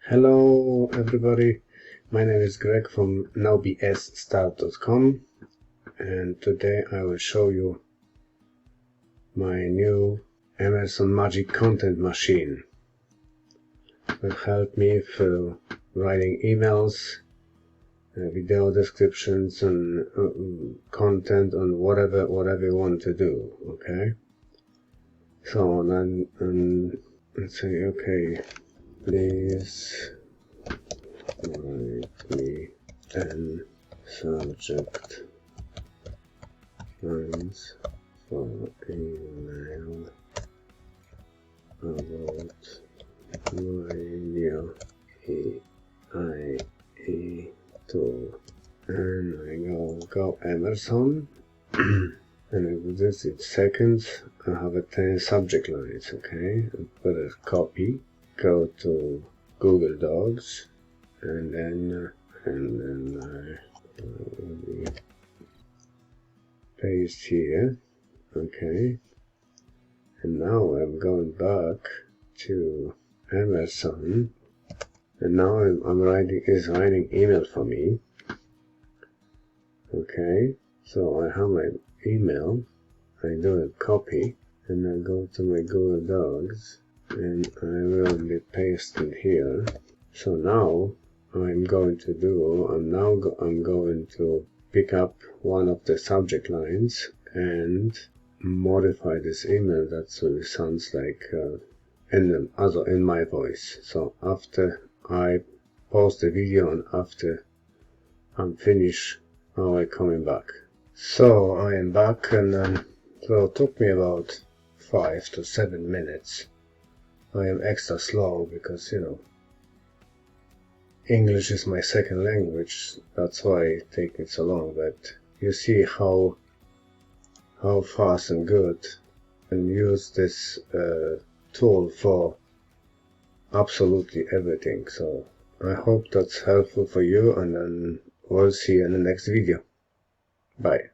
Hello everybody, my name is Greg from nowbsstart.com, and today I will show you my new Amazon Magic Content Machine. It will help me for writing emails, video descriptions and content on whatever you want to do, okay? So then let's say, okay, please write me 10 subject lines for email about my new EIE tool. And I go Amazon and I do this in seconds. I have a 10 subject lines, okay? I put a copy, go to Google Docs, and then I paste here, okay? And now I'm going back to Amazon, and now I'm writing email for me, okay? So I have my email, I do a copy, and I go to my Google Docs, and I will be pasting here. So now I'm going to pick up one of the subject lines and modify this email that sounds like in my voice. So after I post the video and after I'm finished, now I'm coming back. So I am back, and so it took me about 5 to 7 minutes. I am extra slow because, you know, English is my second language, that's why it takes me so long, but you see how fast and good and use this tool for absolutely everything. So I hope that's helpful for you, and then we'll see you in the next video. Bye.